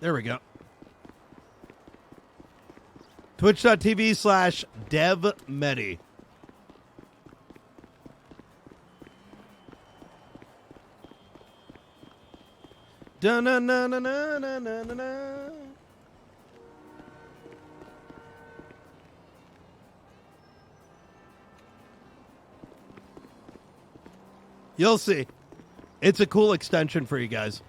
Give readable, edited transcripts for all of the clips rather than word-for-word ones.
There we go. Twitch.tv/DevMedi. Da-na-na-na-na-na-na-na. You'll see. It's a cool extension for you guys.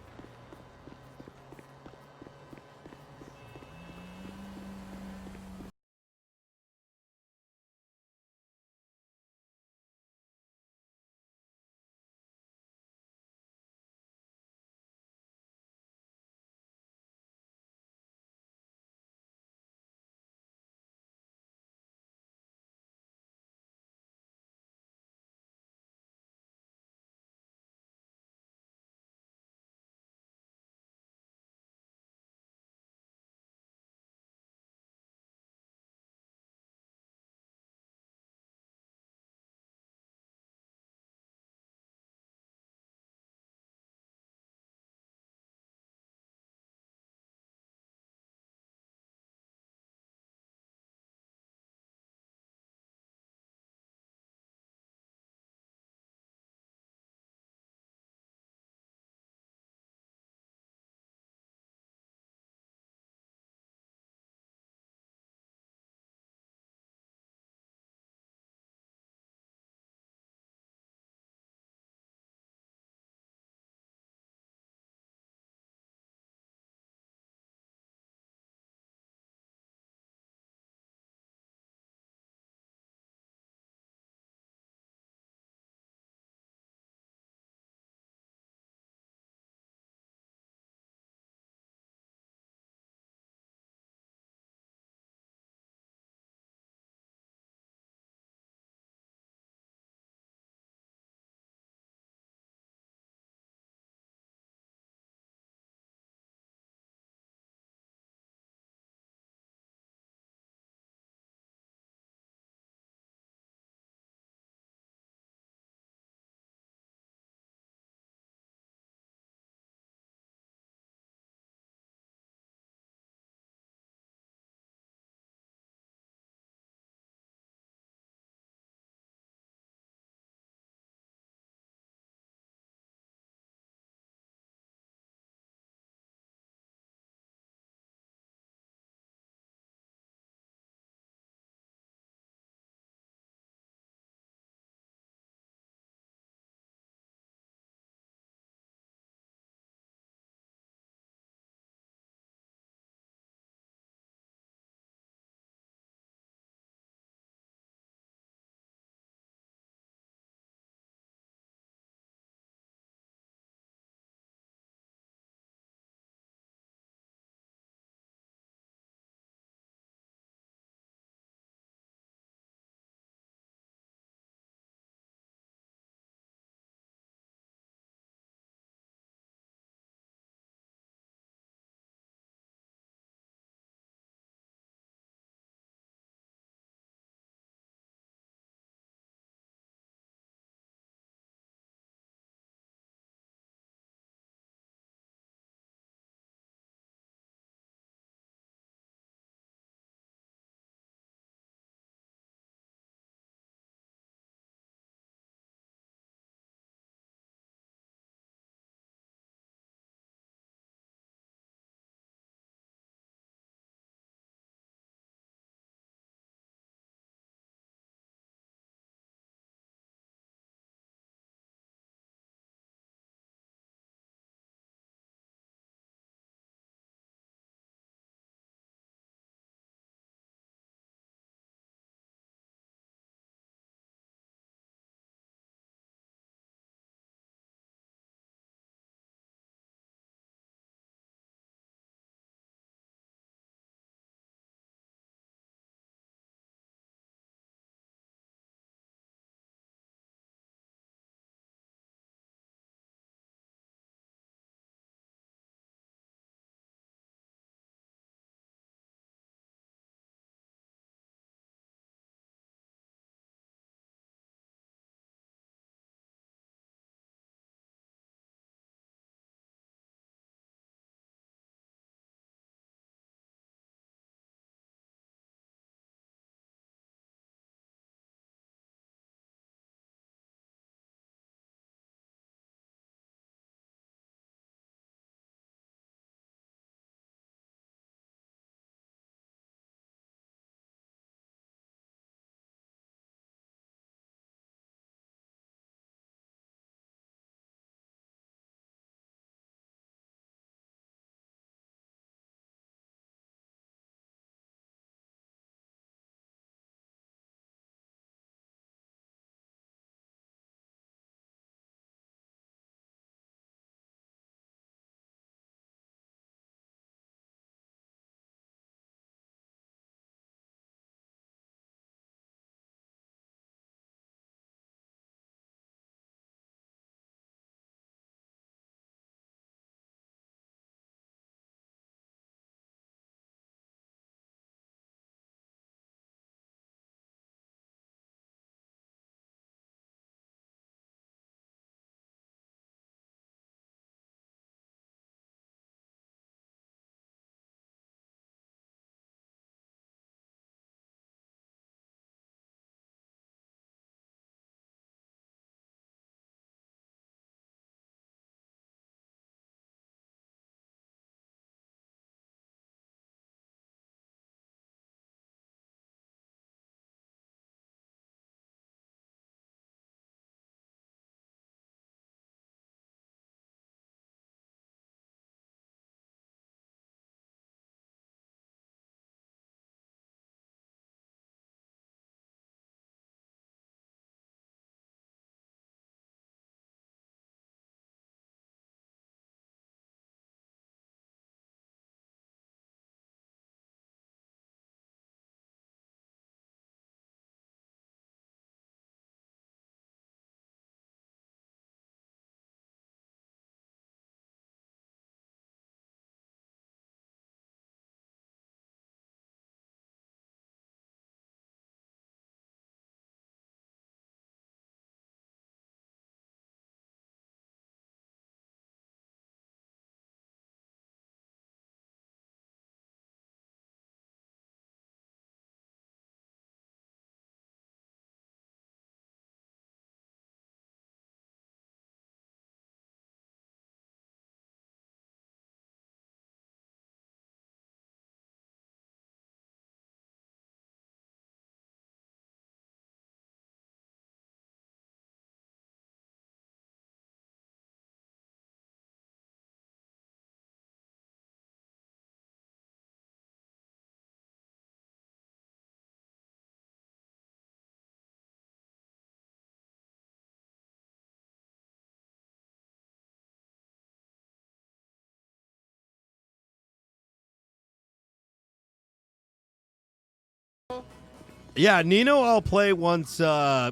Yeah, Nino, I'll play once I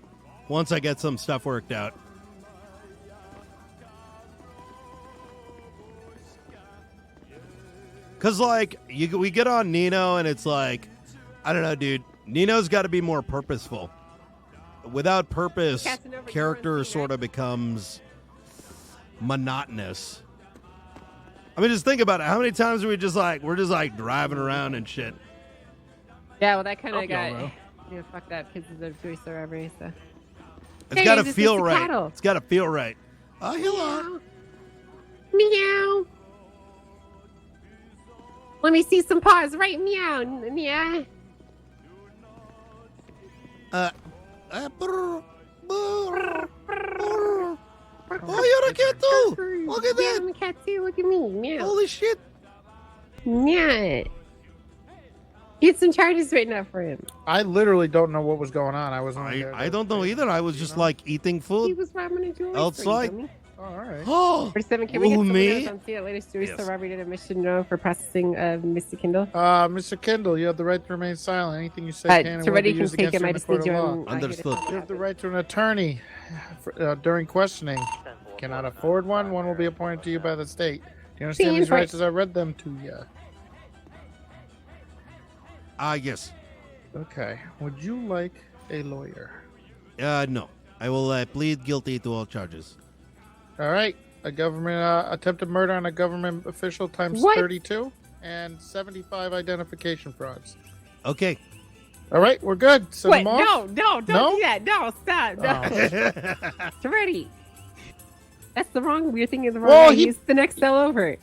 get some stuff worked out. Cause like we get on Nino and it's like, I don't know, dude. Nino's got to be more purposeful. Without purpose, character sort of becomes monotonous. I mean, just think about it. How many times are we're just like driving around and shit? Yeah, well, that kind of got fucked up because of the Joyce robbery. So it's got to feel right. It's got to feel right. Oh, hello. Meow. Let me see some paws. Right, meow. Meow. Oh, you're a cat too. Look at that. Yeah, I'm a cat too. Look at me. Meow. Holy shit. Meow. Get some charges written up for him. I literally don't know what was going on. I don't know either. I was just like eating food. He was robbing a jewelry outside. Oh, all right. Oh, 47, can we get some me? notes on see that latest Joyce robbery did a mission for processing of Mr. Kindle? Mr. Kindle, you have the right to remain silent. Anything you say can and will be used against you in the court of law. Understood. You have the right to an attorney during questioning. Cannot afford one. One will be appointed to you by the state. Do you understand these rights as I read them to you? Yes. Okay. Would you like a lawyer? No. I will plead guilty to all charges. All right. A government attempted murder on a government official times 32 and 75 identification frauds. Okay. All right, we're good. So Wait, no, don't do that. No, stop. No. It's ready. That's the wrong. You're thinking of the wrong. Well, He's the next cell over.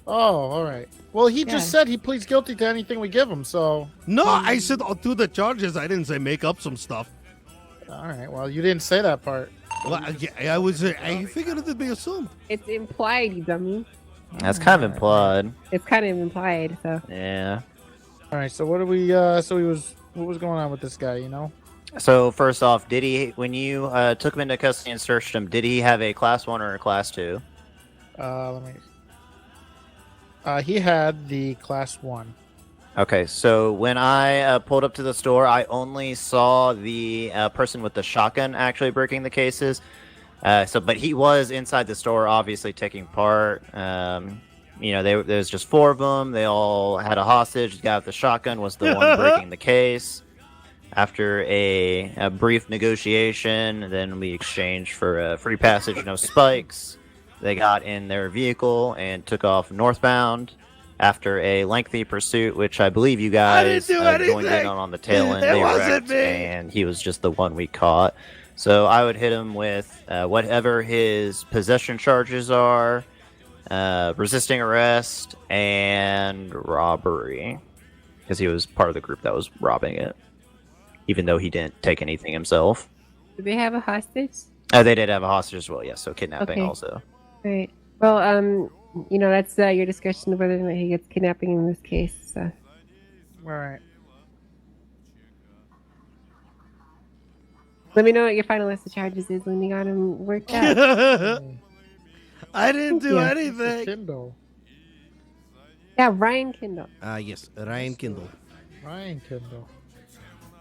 Oh, all right. Well, he just said he pleads guilty to anything we give him. So no, I said I'll do the charges. I didn't say make up some stuff. All right. Well, you didn't say that part. Well, I figured it would be assumed. It's implied, you dummy. That's kind of implied. It's kind of implied, so. Yeah. All right. So what do we? What was going on with this guy? You know. So first off, did he, when you took him into custody and searched him, did he have a class 1 or a class 2? Let me. He had the class 1. Okay, so when I pulled up to the store, I only saw the person with the shotgun actually breaking the cases. But he was inside the store, obviously taking part. There's just 4 of them. They all had a hostage. The guy with the shotgun was the one breaking the case. After a brief negotiation, then we exchanged for free passage, no spikes. They got in their vehicle and took off northbound. After a lengthy pursuit, which I believe you guys joined in on the tail end, they wrecked, and he was just the one we caught. So I would hit him with whatever his possession charges are, resisting arrest, and robbery, because he was part of the group that was robbing it, even though he didn't take anything himself. Do they have a hostage? They did have a hostage as well, yes, so kidnapping also. Right. Well, that's your discussion of whether or not he gets kidnapping in this case. So. All right. Let me know what your final list of charges is when you got him worked out. I didn't do anything. Kindle. Yeah, Ryan Kindle. Yes, Ryan Kindle. Ryan Kindle.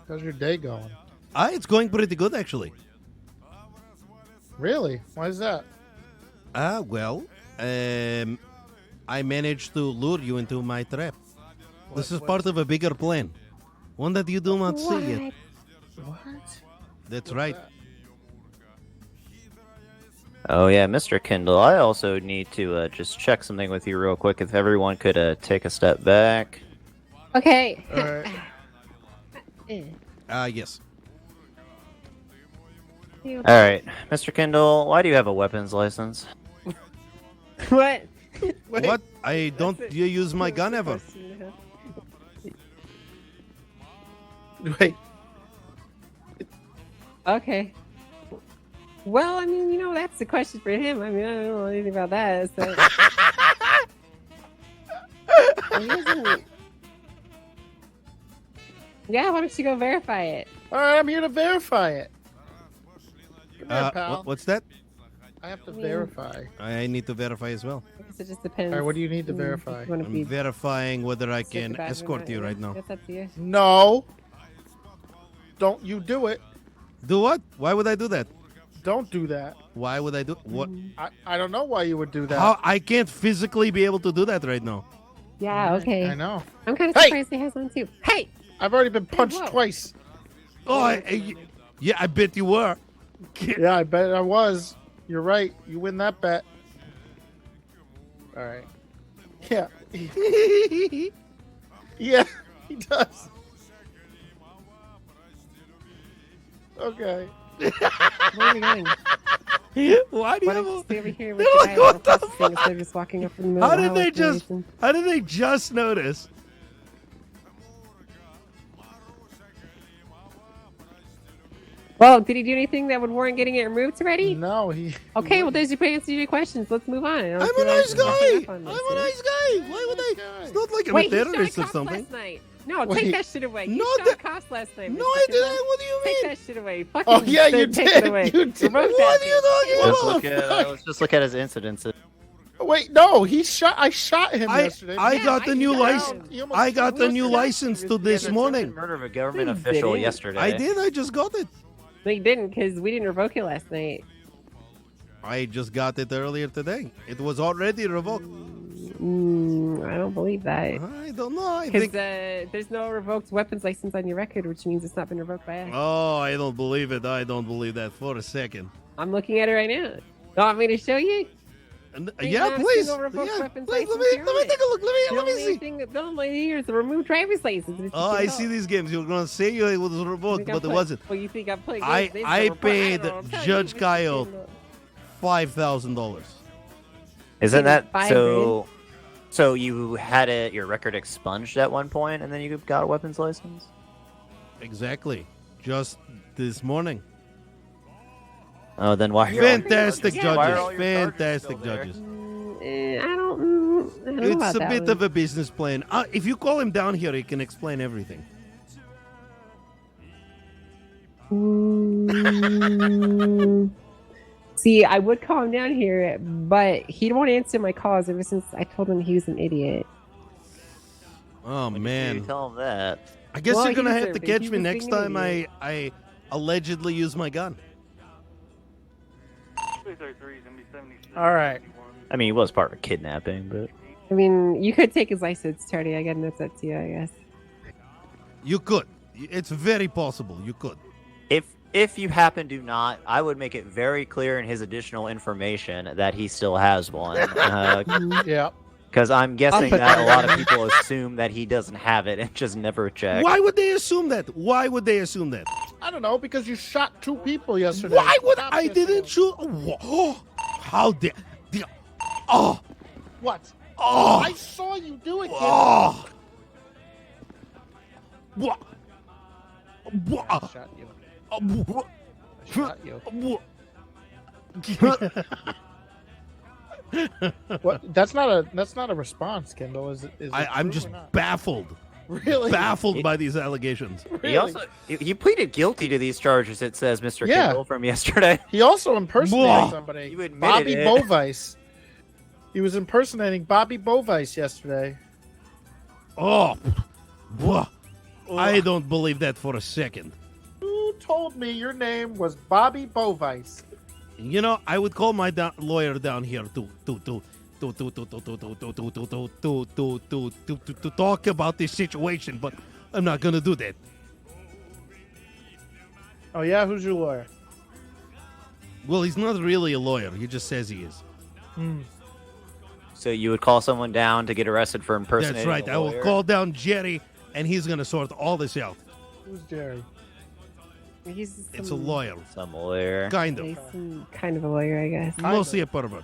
How's your day going? It's going pretty good, actually. Really? Why is that? Well, I managed to lure you into my trap. This is part of a bigger plan. One that you do not see yet. What? That's right. Oh yeah, Mr. Kindle, I also need to just check something with you real quick. If everyone could take a step back. Okay. Yes. Alright, Mr. Kindle, why do you have a weapons license? What? What? I don't use my gun ever. Wait. Okay. Well, I mean, that's the question for him. I mean, I don't know anything about that. So. Yeah, why don't you go verify it? All right, I'm here to verify it. Come here, pal. What's that? I have to verify. I need to verify as well. I guess it just depends. All right, what do you need to verify? I'm verifying whether I can escort you right now. That's up to you. No. don't you do it. Do what? Why would I do that? Don't do that. Why would I do what? I don't know why you would do that. How I can't physically be able to do that right now. Yeah, okay. I know. I'm kind of surprised he has one too. Hey! I've already been punched whoa. twice. Oh, yeah, I bet you were. Yeah, I bet I was. You're right. You win that bet. All right. Yeah. Yeah, he does. Okay. Where are we going? Why do you Why have don't you a... stay over here with They're the like, guy what the processing instead of just walking up in the middle How of the did they highway just? station? How did they just notice? Well, did he do anything that would warrant getting it removed already? No, he. Okay, well, there's your answer to your questions. Let's move on. I'm a nice guy. I'm a nice guy. Why would I? It's not like I'm Wait, a he terrorist shot or cops something. last night. No, Wait. take that shit away. No, You shot cops last night. No, Mr. I Kindle. didn't. What do you Take mean? that shit away. Fucking Oh yeah, you take did. It away. You did. Revoke What that are you shit. talking about? Let's just look at his incidences. Wait, no, he shot. I shot him yesterday. I Yeah, got the I new know. license. He almost I got the new shot license to this morning. Murder of a government You official didn't. yesterday. I did. I just got it. No, you didn't, because we didn't revoke it last night. I just got it earlier today. It was already revoked. I don't believe that. I don't know. I Because think. there's no revoked weapons license on your record, which means it's not been revoked by us. Oh, I don't believe it. I don't believe that for a second. I'm looking at it right now. You want me to show you? Yeah, on please. single revoked Yeah, weapons please. Let license me here. take a look. Let me see. The only thing here is the removed driver's license. It's Oh, I just see these games. You're gonna say it was You revoked, think I'm but it playing- wasn't. Well, you think I'm playing I- games? They I don't report- paid don't tell you, Judge Mr. Kyle Kindle. $5,000. Isn't that $5 so? So you had your record expunged at one point, and then you got a weapons license. Exactly. Just this morning. Oh, then why? Fantastic Yeah. Why are judges. all your charges Fantastic still there? judges. I don't know It's about a that bit one. of a business plan. If you call him down here, he can explain everything. See, I would call him down here, but he won't answer my calls ever since I told him he was an idiot. Oh, When man. you tell him that. I guess Well, you're going to he have to deserved it. catch He me was next being an time idiot. I allegedly use my gun. All right. I mean, he was part of a kidnapping, but I mean, you could take his license, Tardy. I guess that's up to you, I guess. You could. It's very possible. You could. if you happen to not, I would make it very clear in his additional information that he still has one. Yeah. Because I'm guessing put that that a lot of in. people assume that he doesn't have it and just never check. Why would they assume that? Why would they assume that? I don't know, because you shot 2 people yesterday. Why would Stop I this. didn't shoot? Oh, how dare? Oh, What? oh, I saw you do it, kid. oh. What? I What? shot you. What? I shot you. What? That's not a response, Kindle. Is it I'm true just or not? baffled. Really? Baffled by these allegations. Really? He also he pleaded guilty to these charges. It says, Mr. Yeah. Kindle from yesterday. He also impersonated Whoa. somebody. You admitted Bobby it. Bovice. He was impersonating Bobby Bovice yesterday. Oh, wha- I don't believe that for a second. Who told me your name was Bobby Bovice? You know, I would call my lawyer down here to talk about this situation, but I'm not gonna do that. Oh yeah, who's your lawyer? Well, he's not really a lawyer. He just says he is. Hmm. So you would call someone down to get arrested for That's impersonating right. a I will lawyer? call down Jerry, and he's gonna sort all this out. Who's Jerry? He's It's a some- lawyer, Some lawyer. kind He's of, some kind of a lawyer, I guess. mostly a pervert.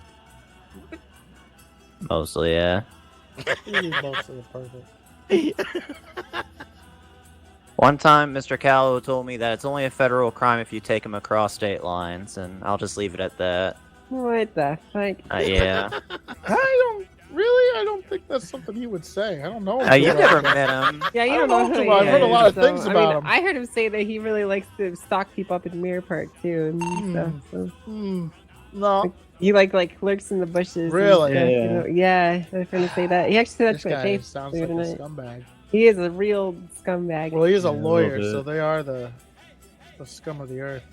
Mostly, yeah. He's mostly a perfect. One time, Mr. Callow told me that it's only a federal crime if you take him across state lines, and I'll just leave it at that. What the fuck? Yeah. I don't think that's something he would say. I don't know. You've never met him. Yeah, you I don't don't know know who too. I've he heard a is, lot of so, things I about mean, him. I heard him say that he really likes to stalk people up in Mirror Park too, and stuff. So. No. He like lurks in the bushes. and Really? stuff, you know? Yeah, I was going to say that. He actually said that This to my guy face. sounds believe like it a or not. scumbag. He is a real scumbag. Well, he is a Yeah, a little lawyer, bit. so they are the The scum of the earth.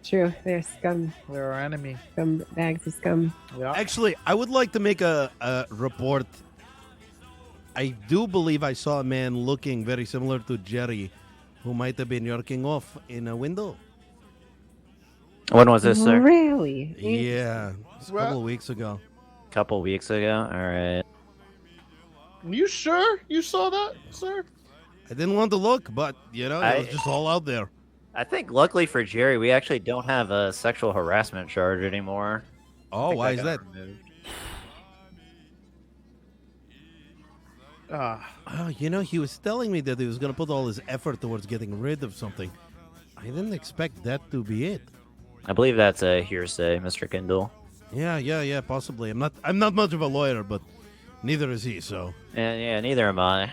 True, they're scum. They're our enemy. Scum bags of scum. Yeah. Actually, I would like to make a report. I do believe I saw a man looking very similar to Jerry, who might have been jerking off in a window. When was this, sir? Really? Yeah, it's a couple of weeks ago. Couple weeks ago. All right. You sure you saw that, sir? I didn't want to look, but it was just all out there. I think luckily for Jerry, we actually don't have a sexual harassment charge anymore. Oh, why is that? He was telling me that he was going to put all his effort towards getting rid of something. I didn't expect that to be it. I believe that's a hearsay, Mr. Kindle. Yeah, possibly. I'm not much of a lawyer, but neither is he, so. And yeah, neither am I.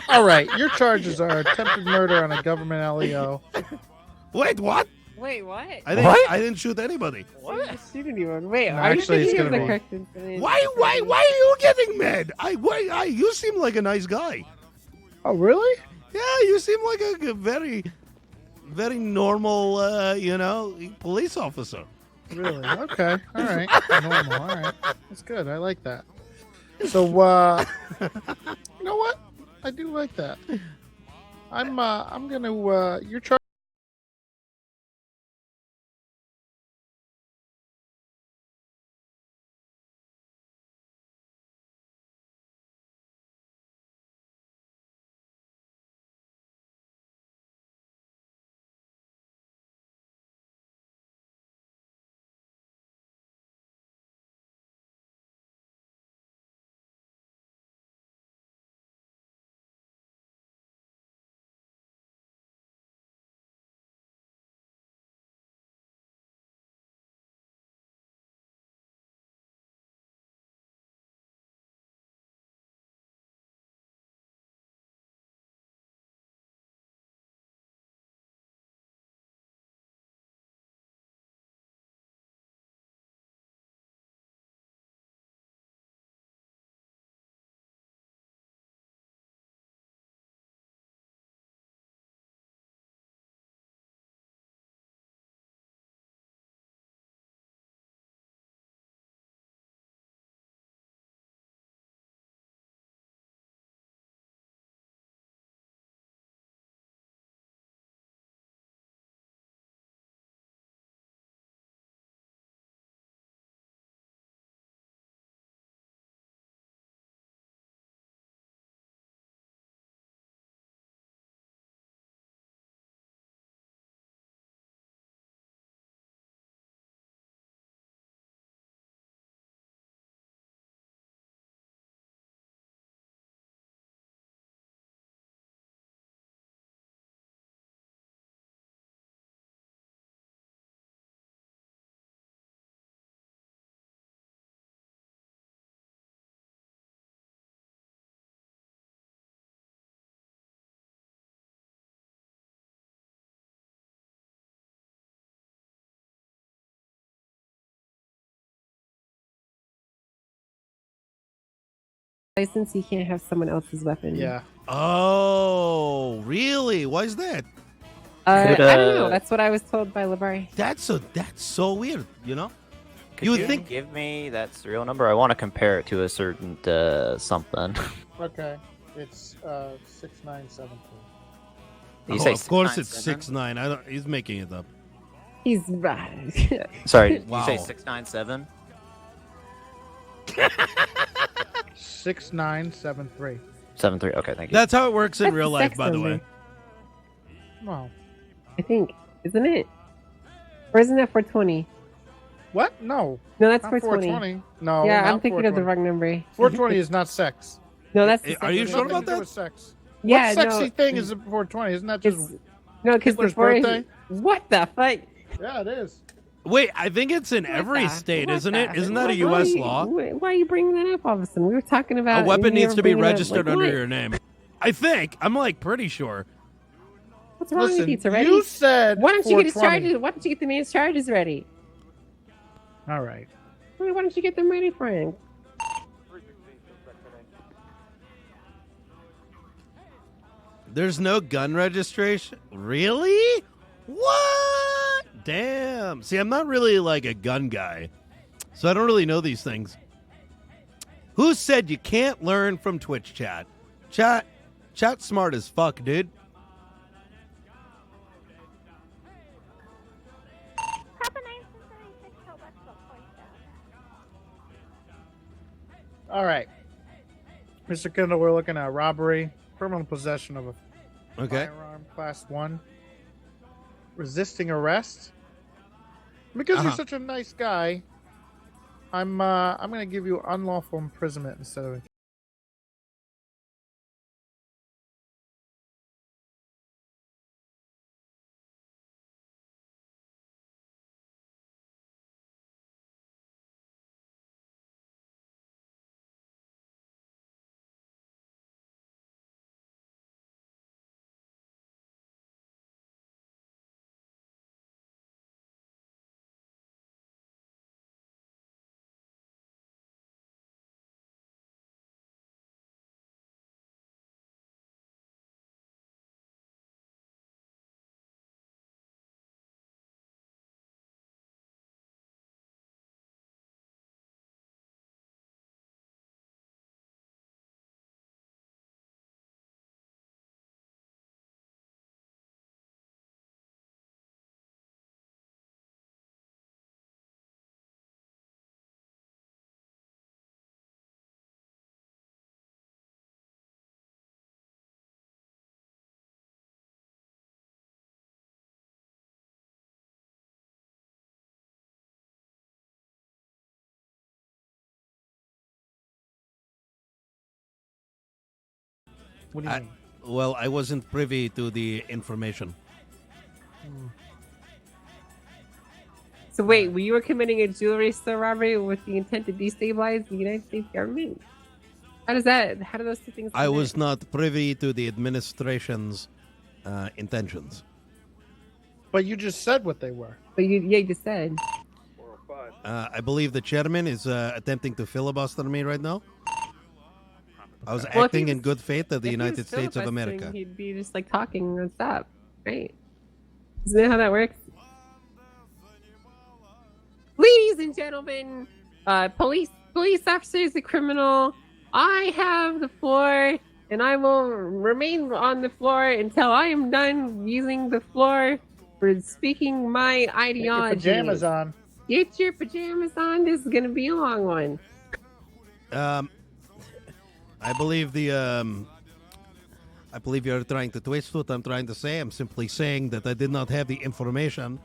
All right, your charges are attempted murder on a government LEO. Wait, what? Wait, what? I didn't shoot anybody. What? You shoot anyone? Wait, No, are you actually, it's thinking of gonna the be- correct incident? Why are you getting mad? You seem like a nice guy. Oh, really? Yeah, you seem like a very, very normal, police officer. Really? Okay. All right. Normal. All right. That's good. I like that. So, you know what? I do like that. I'm gonna, your charge. License, you can't have someone else's weapon. Yeah. Oh, really? Why is that? I don't know. That's what I was told by Labari. That's so weird. Could You would you think- give me that serial number? I want to compare it to a certain something. Okay. It's 6973. You say of course it's 697? 6'9". He's making it up. He's Sorry, Wow. you say 697? 6973. 73. Okay, thank you. That's how it works in That's real the life, sex by the number. way. Wow. I think, isn't it? Or isn't that 420? What? No. No, that's Not 420. 420. No. Yeah, not I'm thinking of the 420. wrong number. 420 is not sex. No, that's the Are you second sure number. about that? With sex. Yeah, what sexy no. thing is a 420? Isn't that just? No, because Hitler's before birthday? What the fuck? Yeah, it is. Wait, I think it's in every What the- state, what isn't the- it? Isn't that a why U.S. are you- law? Why are you bringing that up all of a sudden? We were talking about A weapon and you needs were to be bringing it up, registered like, under what? your name. I think. I'm pretty sure. What's wrong Listen, with you, Toretti? you said Why don't you get his 420. charges? Why don't you get the man's charges ready? All right. Why don't you get them ready for him? There's no gun registration? Really? What? Damn. See, I'm not really like a gun guy, so I don't really know these things. Who said you can't learn from Twitch chat? Chat smart as fuck, dude. All right, Mr. Kindle, we're looking at robbery, criminal possession of a firearm, class 1, resisting arrest. Because you're such a nice guy, I'm gonna give you unlawful imprisonment instead of. What do you mean? Well, I wasn't privy to the information. So wait, you were committing a jewelry store robbery with the intent to destabilize the United States government? How do those two things? I was not privy to the administration's intentions. But you just said what they were. But you just said. I believe the chairman is attempting to filibuster me right now. I was acting in good faith of the United States of America. He'd be just like talking nonstop, right? Isn't that how that works? Ladies and gentlemen, police officers, the criminal. I have the floor, and I will remain on the floor until I am done using the floor for speaking my ideology. Get your pajamas on. Get your pajamas on. This is gonna be a long one. I believe you're trying to twist what I'm trying to say. I'm simply saying that I did not have the information,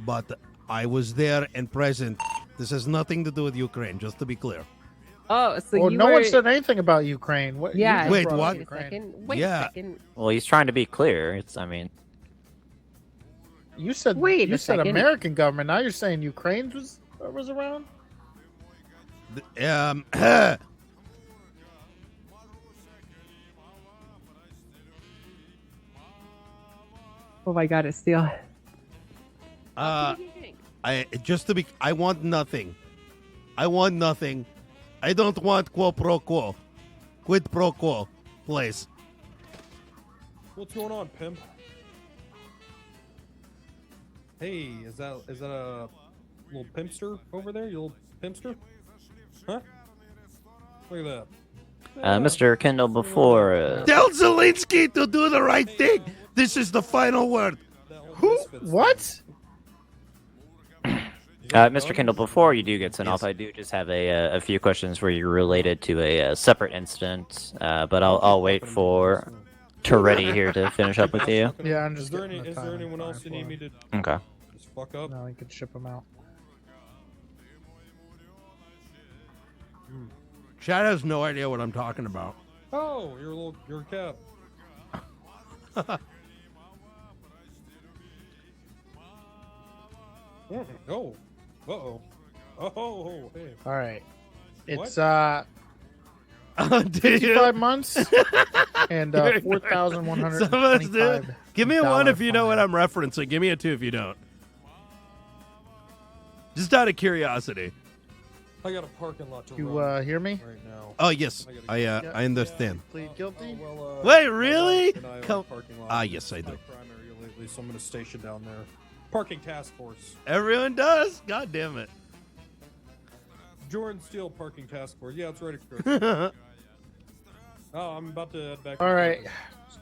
but I was there and present. This has nothing to do with Ukraine, just to be clear. Oh, so well, you no were... one said anything about Ukraine. What, yeah. Wait, what? Wait a second. Wait Yeah. a second. Well, he's trying to be clear. You said Wait a said second. American government. Now you're saying Ukraine was around? Oh my God, it's still. I want nothing. I want nothing. I don't want quo pro quo. Quid pro quo, please. What's going on, pimp? Hey, is that a little pimpster over there? You little pimpster? Huh? Look at that. Mr. Kindle, before... Tell Zelensky to do the right thing. This is the final word. Who? What? Mr. Kindle, before you do get sent off, I do just have a few questions for you related to a separate incident, but I'll wait for Toretti here to finish up with you. Yeah, I'm just. Is there anyone else you need me to Okay. just fuck up? No, you could ship them out. Chad has no idea what I'm talking about. Oh, you're a cap. Oh. Uh-oh. Oh, hey. All right. It's What? 55 months and 4,125. Give me a 1 if you know what I'm referencing. Give me a 2 if you don't. Just out of curiosity. I got a parking lot to You run hear me? right now. Oh yes, I understand. Plead guilty. Well, Wait, my really? wife and I own a Come- parking lot. Ah, yes, I It's my do. primary lately, so I'm gonna station down there. Parking task force. Everyone does. God damn it. Jordan Steele parking task force. Yeah, it's right across. Yo, Oh, I'm about to head back. All to right.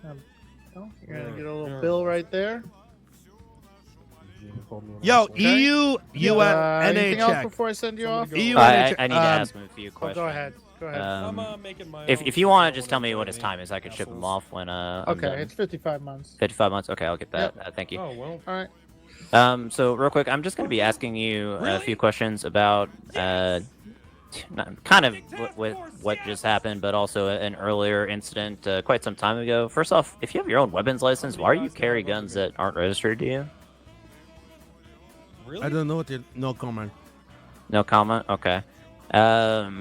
Jordan. You're gonna get a little Yeah. bill right there. Gina called me an asshole. EU, Anything else check. before I send you Somebody off? go- EU I need to um, ask him a few Oh, questions. go ahead. Go ahead. I'm Um, making my if own you want to so just tell me don't what his any time is, I could ship him assholes. off when I'm Okay, done. it's 55 months. 55 months. Okay, I'll get that. Thank you. Oh well. All right. So real quick, I'm just going to be asking you a few questions about kind of what just happened, but also an earlier incident quite some time ago. First off, if you have your own weapons license, why do you carry guns that aren't registered to you? Really? I don't know what you. No comment. No comment. Okay.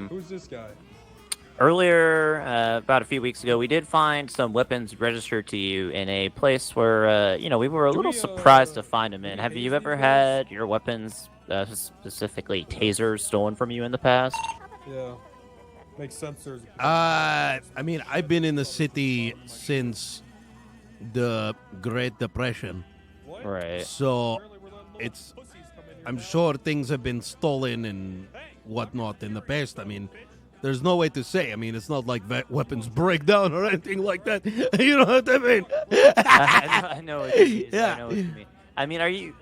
Who's this guy? Earlier, about a few weeks ago, we did find some weapons registered to you in a place where, we were a Do little we, surprised to find them do in. we Have haze you these ever guys? had your weapons, specifically tasers, stolen from you in the past? Yeah. Makes sense. There's. I mean, I've been in the city since the Great Depression, What? Right. so Apparently we're letting little it's. pussies come in here I'm now. sure things have been stolen and whatnot in the past. I mean, there's no way to say. I mean, it's not like weapons break down or anything like that. You know what I mean? I know what you mean. Yeah. I know what you mean. I mean, are you...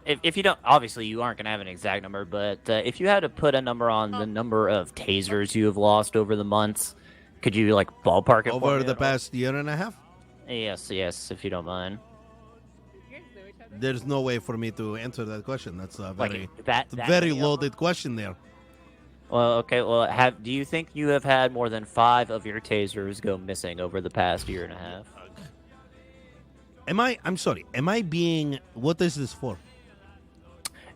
If you don't... Obviously, you aren't going to have an exact number, but if you had to put a number on the number of tasers you have lost over the months, could you, ballpark it for Over me the at all? past year and a half, Yes, if you don't mind. there's no way for me to answer that question. That's a very, That very many of them? loaded question there. Well, okay. Well, do you think you have had more than 5 of your tasers go missing over the past year and a half? I'm sorry. Am I being? What is this for?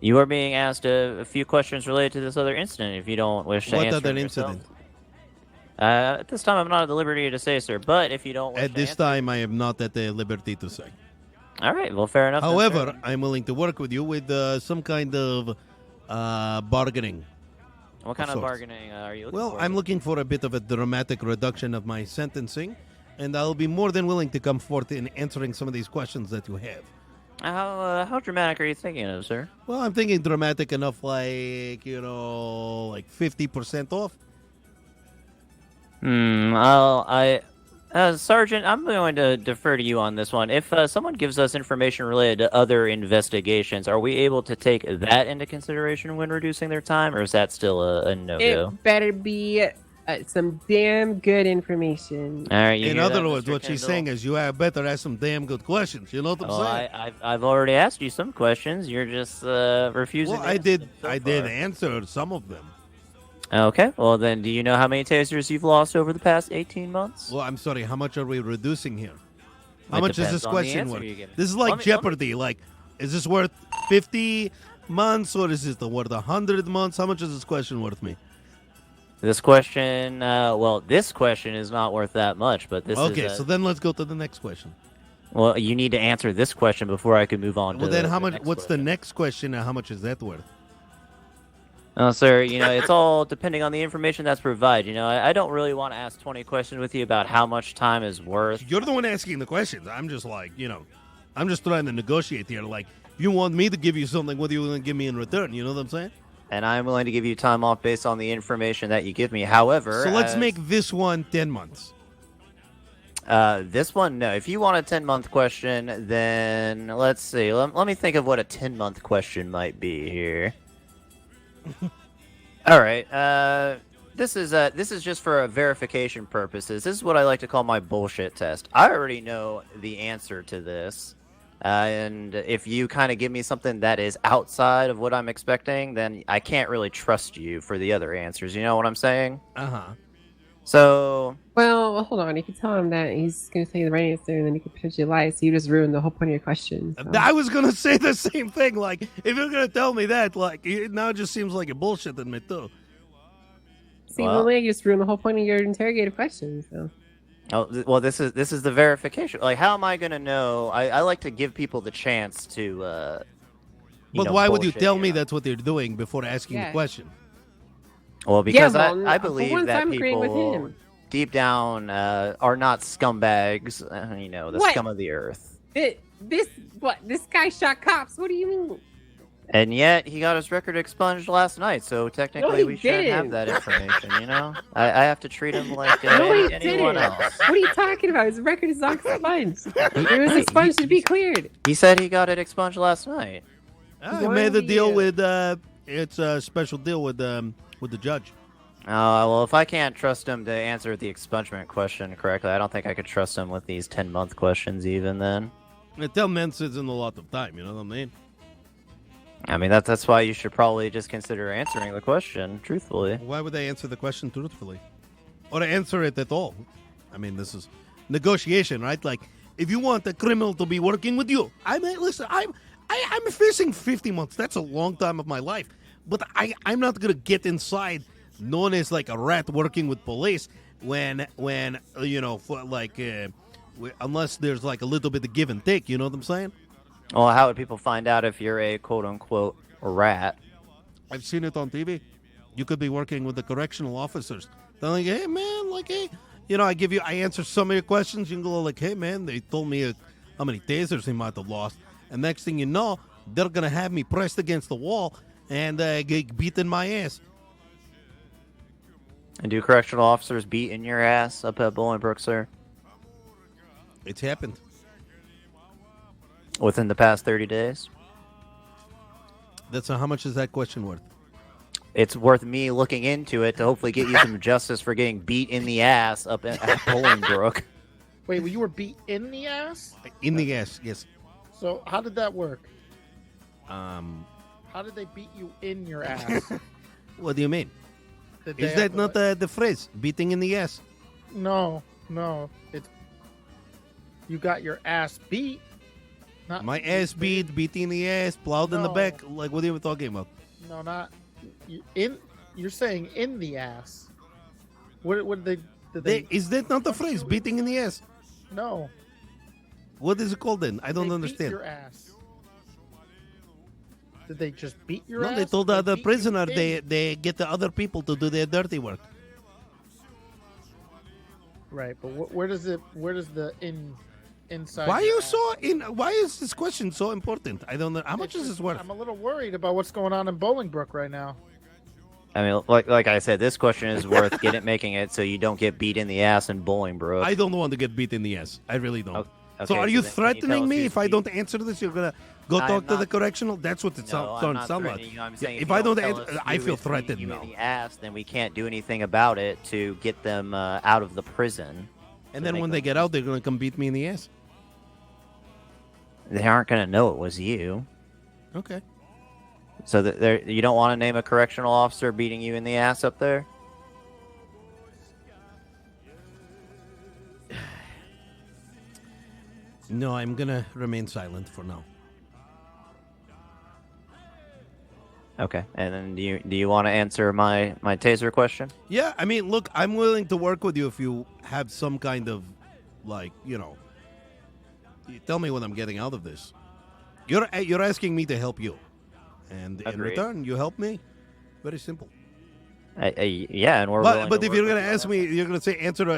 You are being asked a few questions related to this other incident. If you don't wish to What answer other them yourself. incident? At this time, I'm not at the liberty to say, sir. But if you don't wish At to this answer- time, I am not at the liberty to say. all right. Well, fair enough. then, fair However, enough. I'm willing to work with you with some kind of bargaining. What kind of sorts. bargaining are you looking Well, for? I'm looking for a bit of a dramatic reduction of my sentencing, and I'll be more than willing to come forth in answering some of these questions that you have. How dramatic are you thinking of, sir? Well, I'm thinking dramatic enough, like 50% off. Sergeant, I'm going to defer to you on this one. If someone gives us information related to other investigations, are we able to take that into consideration when reducing their time, or is that still a no-go? It better be some damn good information. All right. You In hear other that, words, Mr. what she's Kindle? saying is you have better ask some damn good questions. You know what I'm Well, saying? I've already asked you some questions. You're just refusing. Well, to I answer did. them so I did far. answer some of them. Okay. Well, then, do you know how many tasers you've lost over the past 18 months? Well, I'm sorry. How much are we reducing here? How It much is depends this on the question answer worth? you give me. This is like Let me- Jeopardy. Like, is this worth 50 months or is this worth 100 months? How much is this question worth me? This question, this question is not worth that much, but this Okay, is. so then let's go to the next question. Well, you need to answer this question before I can move on to. Well, then how the much? next What's the question. next question and how much is that worth? Oh, sir, it's all depending on the information that's provided. I don't really want to ask 20 questions with you about how much time is worth. You're the one asking the questions. I'm just like, I'm just trying to negotiate here. Like, if you want me to give you something, what are you going to give me in return? You know what I'm saying? And I'm willing to give you time off based on the information that you give me. However, So let's as- make this one 10 months. This one, no. If you want a 10-month question, then let's see. Let me think of what a 10-month question might be here. All right. This is just for verification purposes. This is what I like to call my bullshit test. I already know the answer to this. And if you kind of give me something that is outside of what I'm expecting, then I can't really trust you for the other answers. You know what I'm saying? Uh-huh. So, Well, hold on. You can tell him that he's going to say the right answer, and then he could potentially lie. So you just ruined the whole point of your question. So. I was going to say the same thing. Like, if you're going to tell me that, like, it now just seems like a bullshit to me, too. See, well- you just ruined the whole point of your interrogative question. So. well, this is the verification. Like, how am I gonna know? I like to give people the chance to. But why would you bullshit tell me know? that's what they're doing before asking the Yeah. question? Well, because well, I for believe once that I'm agreeing with people him. deep down are not scumbags. The What? scum of the earth. This guy shot cops. What do you mean? And yet he got his record expunged last night, so technically he we shouldn't have didn't. that information. I have to treat him like No, he anyone didn't. else. What are you talking about? His record is not expunged. He- It was he- expunged to be cleared. He said he got it expunged last night. I made a deal with it's a special deal with the judge. Well, if I can't trust him to answer the expungement question correctly, I don't think I could trust him with these 10-month questions even then. 10 months isn't a lot of time, you know what I mean? I mean, that's why you should probably just consider answering the question truthfully. Why would they answer the question truthfully? Or answer it at all? I mean, this is negotiation, right? Like, if you want the criminal to be working with you, I mean, listen, I'm facing 50 months. That's a long time of my life. But I'm not going to get inside known as like a rat working with police when for like, unless there's like a little bit of give and take, you know what I'm saying? Well, how would people find out if you're a quote-unquote rat? I've seen it on TV. You could be working with the correctional officers. They're like, hey, man, like, hey, I answer some of your questions. You can go like, hey, man, they told me how many tasers he might have lost. And next thing you know, they're going to have me pressed against the wall and get beaten my ass. And do correctional officers beat in your ass up at Bolingbrook, sir? It's happened. Within the past 30 days? That's how much is that question worth? It's worth me looking into it to hopefully get you some justice for getting beat in the ass up at Bolingbrook. Wait, well, you were beat in the ass? In the ass, yes. So how did that work? How did they beat you in your ass? What do you mean? Did they Is have that to, not the phrase? Beating in the ass? No. It's you got your ass beat. Not My ass beat, beating in the ass, plowed in the No. back. Like, what are you talking about? No, not You're saying in the ass. What did they? Is that not the phrase? Beating in the ass? No. What is it called then? I don't They understand. Beat your ass. Did they just beat your No, ass? they told Or the beat you prisoner in? they get the other people to do their dirty work. Right, but where does the inside? Why are your you ass- so in? Why is this question so important? I don't know. How much It's is just- this worth? I'm a little worried about what's going on in Bolingbrook right now. I mean, like I said, this question is worth making it so you don't get beat in the ass in Bolingbrook. I don't want to get beat in the ass. I really don't. Okay, So are so you then can you tell threatening us me who's if I beat- don't answer this? You're gonna go I'm talk to the not- correctional? That's what it No, I'm sounds not like. threatening you. I'm saying If I don't tell answer, us I who feel is beating threatened you now. in the ass, then we can't do anything about it to get them out of the prison. And to then make when them- they get out, they're gonna come beat me in the ass. They aren't going to know it was you. Okay. So you don't want to name a correctional officer beating you in the ass up there? No, I'm gonna remain silent for now. Okay. And then do you want to answer my taser question? Yeah, I mean, look, I'm willing to work with you if you have some kind of, like, you tell me what I'm getting out of this. You're asking me to help you, and in Agreed. return, you help me. Very simple. Yeah, and we're But willing but to if you're work gonna with you on ask that. me, you're gonna say answer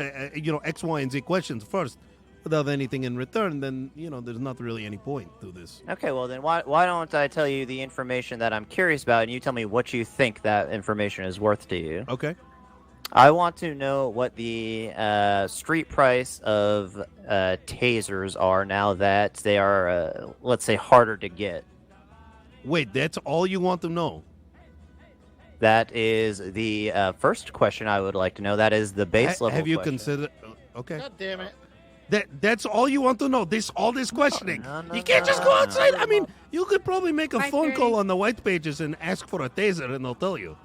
X, Y, and Z questions first, without anything in return. Then there's not really any point to this. Okay, well then why don't I tell you the information that I'm curious about, and you tell me what you think that information is worth to you? Okay. I want to know what the street price of tasers are now that they are, let's say, harder to get. Wait, that's all you want to know? That is the first question I would like to know. That is the base level Have you question. considered? Okay. God damn it! That's all you want to know. All this questioning. no, You can't no, just go no. outside. I mean, you could probably make a phone 5:30. call on the white pages and ask for a taser, and they'll tell you.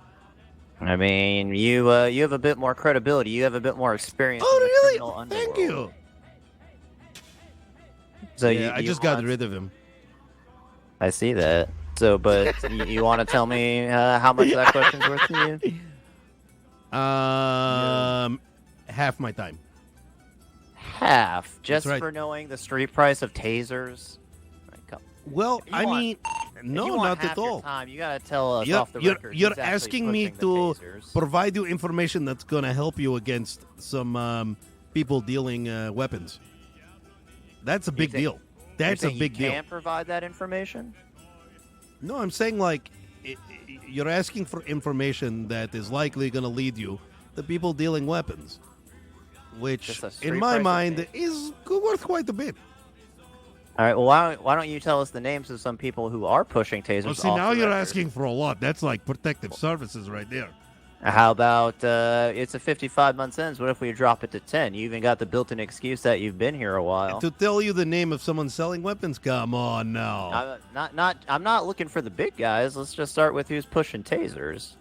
I mean, you have a bit more credibility. You have a bit more experience. Oh, in the really? criminal Thank underworld. you. So Yeah, I you just got want- rid of him. I see that. So, but you want to tell me how much that question's worth to you? Half my time. Half, just right. for knowing the street price of tasers. Like, come- Well, You I want- mean, No, you want not half at your all. time, you gotta tell us You're, off the you're, record. you're who's actually asking me pushing the to tasers. provide you information that's going to help you against some people dealing weapons. That's a big think- deal. That's a You're saying big you deal. can't provide that information. No, I'm saying like you're asking for information that is likely going to lead you to people dealing weapons, which Just a in straight my price of mind tasers. is worth quite a bit. All right. Well, why don't you tell us the names of some people who are pushing tasers? Well, see, off now the you're record? asking for a lot. That's like protective services right there. How about it's a 55-month sentence? What if we drop it to 10? You even got the built-in excuse that you've been here a while. To tell you the name of someone selling weapons? Come on now. I'm not looking for the big guys. Let's just start with who's pushing tasers.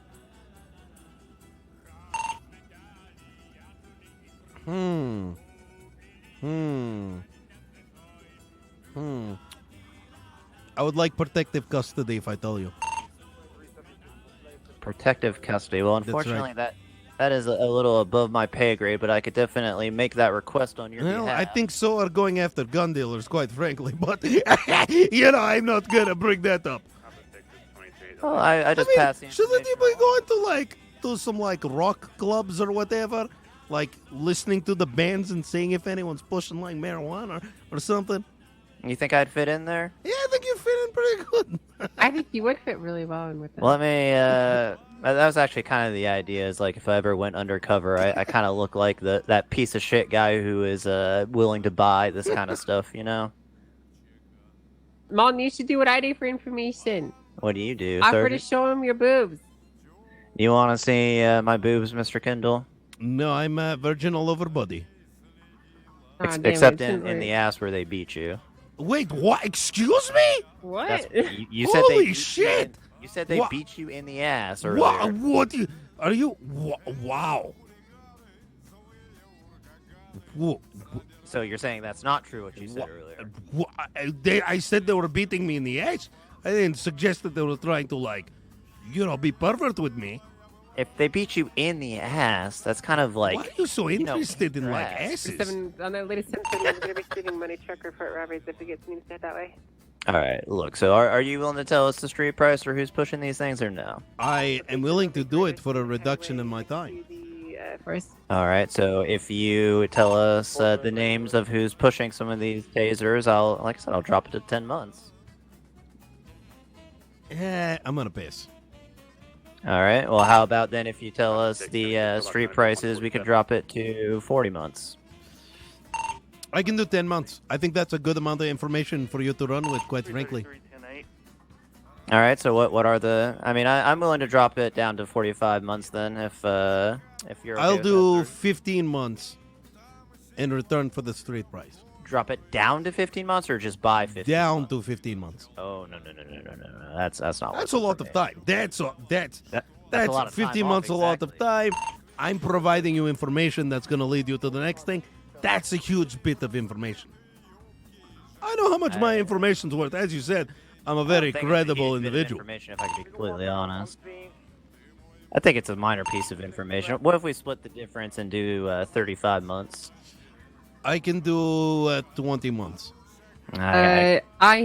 I would like protective custody if I tell you. Protective custody. Well, right. unfortunately, that is a little above my pay grade, but I could definitely make that request on your Well, behalf. I think so are going after gun dealers, quite frankly. But, you know, I'm not going to bring that up. Well, I just I mean, passed the shouldn't you information be going to, like, do some, like, rock clubs or whatever? Like, listening to the bands and seeing if anyone's pushing, like, marijuana or something? You think I'd fit in there? Yeah, I think you fit in pretty good. I think you would fit really well in with that. Well, let me. That was actually kind of the idea. Is like if I ever went undercover, I kind of look like that piece of shit guy who is willing to buy this kind of stuff. You know. Mom, you should do what I do for information. What do you do? Offer 30? to show him your boobs. You want to see my boobs, Mr. Kindle? No, I'm virgin all over body. Aw, damn it, Except it in shouldn't the work. ass where they beat you. Wait, what? Excuse me? What? You said Holy they beat you shit! you said they Wha- beat you in the ass earlier. What? Are you? Wow. So you're saying that's not true what you said earlier. I said they were beating me in the ass. I didn't suggest that they were trying to, like, you know, be pervert with me. If they beat you in the ass, that's kind of like Why are you so you know, interested in, like, ass. asses? On that latest symptom, we're going to be receiving money truck report robberies if it gets me said that way. All right, look. So, are you willing to tell us the street price for who's pushing these things, or no? I am willing to do it for a reduction in my time. First. All right. So, if you tell us the names of who's pushing some of these tasers, like I said, I'll drop it to 10 months. I'm gonna pass. All right. Well, how about then if you tell us the street prices, we could drop it to 40 months. I can do 10 months. I think that's a good amount of information for you to run with, quite frankly. All right. So, what are the? I mean, I'm willing to drop it down to 45 months then, if you're. Okay I'll with do that. 15 months in return for the street price. Drop it down to 15 months, or just buy 15. Down months? to 15 months. Oh no. That's not. That's worth a it lot for of me. time. That's a lot of 15 time months, off, a lot of exactly. time. I'm providing you information that's going to lead you to the next thing. That's a huge bit of information. I know how much my information's worth. As you said, I'm a very I think it's a credible huge bit of individual. Information, if I can be completely honest. I think it's a minor piece of information. What if we split the difference and do 35 months? I can do 20 months. I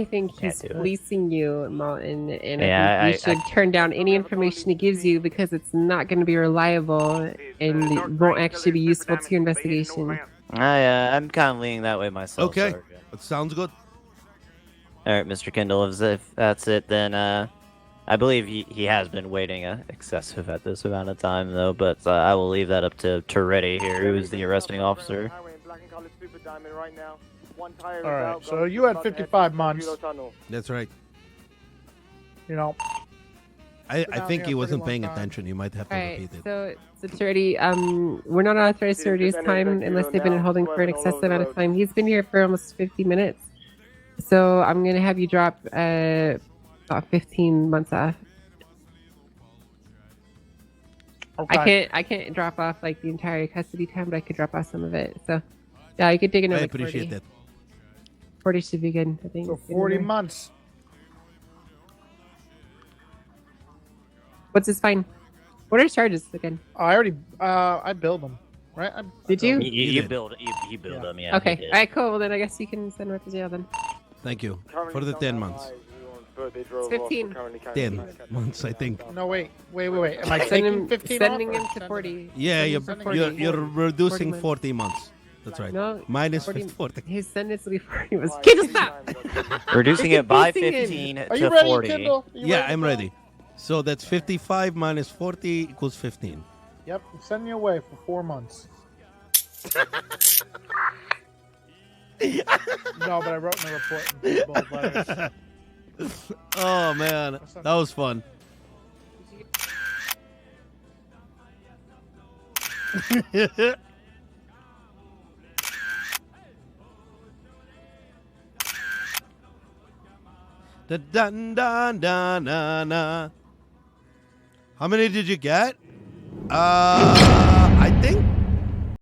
think he's do it. fleecing you, Martin, and Yeah, I think you should turn down any information he gives you because it's not going to be reliable and it won't actually be useful to your investigation. I'm kind of leaning that way myself. Okay, Sergeant. that sounds good. All right, Mr. Kindle, if that's it, then I believe he has been waiting excessive at this amount of time, though, but I will leave that up to Toretti here, who is the arresting officer. All right, so you had 55 months. That's right. You know, I down think here he a wasn't pretty paying long time. attention. You might have to Alright, repeat it. so security, we're not authorized to reduce time unless they've been in holding for an excessive amount of time. He's been here for almost 50 minutes. So I'm gonna have you drop about 15 months off. okay. I can't drop off like the entire custody time, but I could drop off some of it. So yeah, you could dig another I appreciate 40. that. 40 should be good, I think. So 40 months. What's his fine? What are his charges again? I already, I billed them, right? Did you? You did. build them, yeah. Okay. he did. All right, cool. Well, then I guess you can send him to jail then. Thank you for the 10 months. It's 15. 10 months, I think. No, wait. Am I Send taking him, 15 sending off or him to sending 40. Yeah, Send you're him to you're- 40. you're reducing 40 40 months. That's right. No, Minus 40. 40. His sentence will be 40 months. Kindle, stop! Reducing it by Reducing it. 15 Are you to ready, 40. Kindle? You Yeah, to I'm go? ready. So that's 55 minus 40 equals 15. Yep, I'm sending you away for 4 months. No, but I wrote in the report in big bold letters. Oh, man. That was fun. Da dun dun dun dun dun. How many did you get? I think